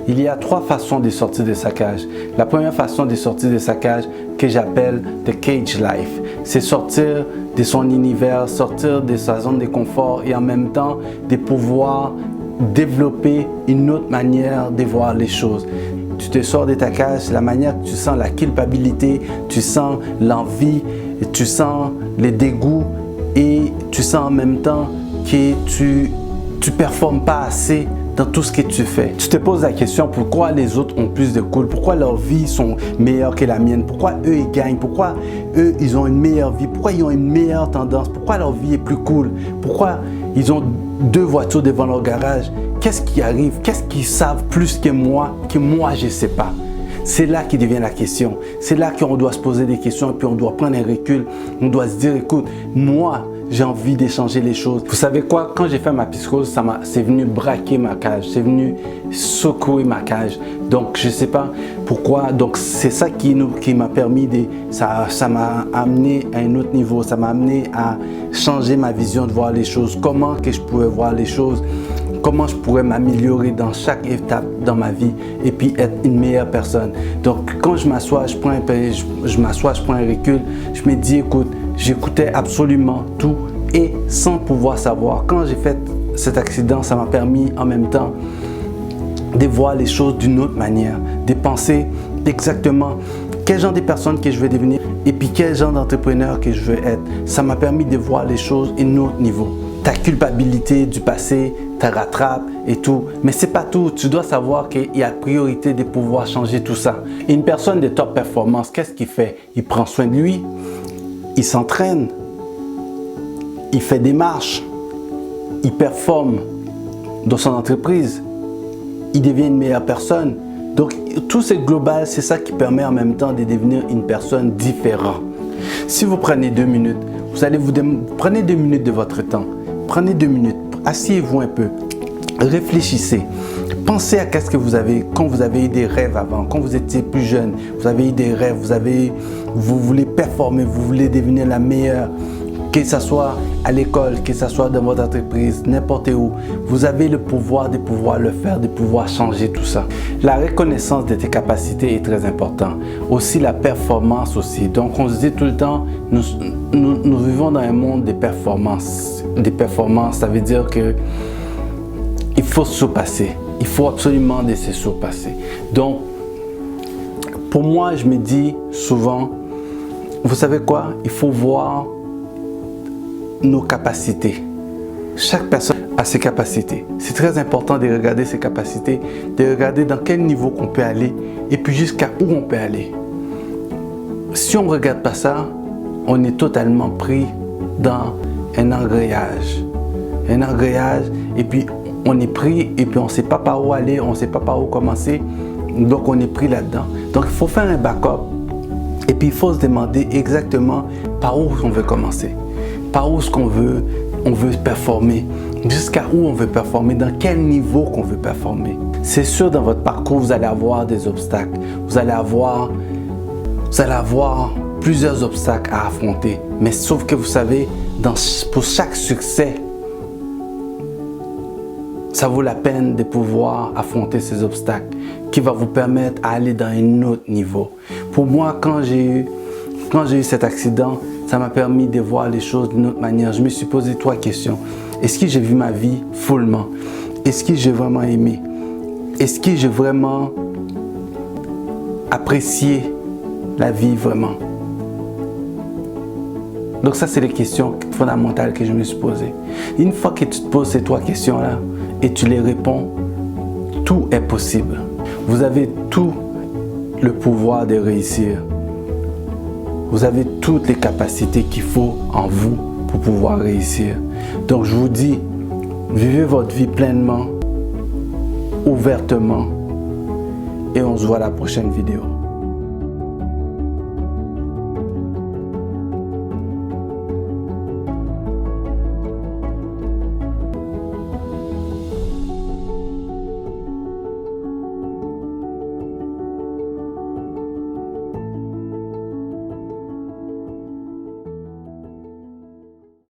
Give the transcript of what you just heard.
Il y a 3 façons de sortir de sa cage. La première façon de sortir de sa cage, que j'appelle The Cage Life, c'est sortir de son univers, sortir de sa zone de confort et en même temps de pouvoir développer une autre manière de voir les choses. Tu te sors de ta cage, c'est la manière que tu sens la culpabilité, tu sens l'envie, tu sens le dégoût et tu sens en même temps que tu performes pas assez dans tout ce que tu fais. Tu te poses la question pourquoi les autres ont plus de cool, pourquoi leurs vies sont meilleures que la mienne, pourquoi eux ils gagnent, pourquoi eux ils ont une meilleure vie, pourquoi ils ont une meilleure tendance, pourquoi leur vie est plus cool, pourquoi ils ont 2 voitures devant leur garage. Qu'est-ce qui arrive? Qu'est-ce qu'ils savent plus que moi je ne sais pas? C'est là qui devient la question. C'est là qu'on doit se poser des questions et puis on doit prendre un recul. On doit se dire, écoute, moi, j'ai envie d'échanger les choses. Vous savez quoi? Quand j'ai fait ma psychose, c'est venu braquer ma cage. C'est venu secouer ma cage. Donc, je ne sais pas pourquoi. Donc, c'est ça qui m'a permis ça m'a amené à un autre niveau. Ça m'a amené à changer ma vision de voir les choses. Comment que je pouvais voir les choses? Comment je pourrais m'améliorer dans chaque étape dans ma vie et puis être une meilleure personne. Donc, quand je m'assois, je prends un recul, je me dis, écoute, j'écoutais absolument tout et sans pouvoir savoir. Quand j'ai fait cet accident, ça m'a permis en même temps de voir les choses d'une autre manière, de penser exactement quel genre de personne que je veux devenir et puis quel genre d'entrepreneur que je veux être. Ça m'a permis de voir les choses à un autre niveau. Ta culpabilité du passé te rattrape et tout, mais c'est pas tout. Tu dois savoir qu'il y a priorité de pouvoir changer tout ça. Et une personne de top performance, qu'est-ce qu'il fait? Il prend soin de lui, il s'entraîne, il fait des marches, il performe dans son entreprise, il devient une meilleure personne. Donc tout c'est global, c'est ça qui permet en même temps de devenir une personne différente. Si vous prenez 2 minutes, prenez 2 minutes de votre temps. Prenez 2 minutes, asseyez-vous un peu, réfléchissez, pensez à ce que vous avez, quand vous avez eu des rêves avant, quand vous étiez plus jeune, vous avez eu des rêves, vous voulez performer, vous voulez devenir la meilleure, que ce soit à l'école, que ce soit dans votre entreprise, n'importe où, vous avez le pouvoir de pouvoir le faire, de pouvoir changer tout ça. La reconnaissance de tes capacités est très importante. Aussi la performance aussi. Donc on se dit tout le temps, nous vivons dans un monde de performance. Des performances, ça veut dire que il faut se surpasser. Il faut absolument se surpasser. Donc, pour moi, je me dis souvent, vous savez quoi? Il faut voir nos capacités. Chaque personne a ses capacités. C'est très important de regarder ses capacités, de regarder dans quel niveau qu'on peut aller et puis jusqu'à où on peut aller. Si on ne regarde pas ça, on est totalement pris dans un engrenage. Un engrenage et puis on est pris et puis on ne sait pas par où aller, on ne sait pas par où commencer. Donc on est pris là-dedans. Donc il faut faire un backup et puis il faut se demander exactement par où on veut commencer. Par où est-ce qu'on veut performer, jusqu'à où on veut performer, dans quel niveau qu'on veut performer. C'est sûr, dans votre parcours, vous allez avoir des obstacles. Vous allez avoir plusieurs obstacles à affronter. Mais sauf que vous savez, pour chaque succès, ça vaut la peine de pouvoir affronter ces obstacles qui va vous permettre d'aller dans un autre niveau. Pour moi, quand j'ai eu cet accident, ça m'a permis de voir les choses d'une autre manière. Je me suis posé 3 questions. Est-ce que j'ai vu ma vie fullement? Est-ce que j'ai vraiment aimé? Est-ce que j'ai vraiment apprécié la vie vraiment? Donc ça, c'est les questions fondamentales que je me suis posées. Une fois que tu te poses ces 3 questions-là et tu les réponds, tout est possible. Vous avez tout le pouvoir de réussir. Vous avez toutes les capacités qu'il faut en vous pour pouvoir réussir. Donc je vous dis, vivez votre vie pleinement, ouvertement et on se voit à la prochaine vidéo.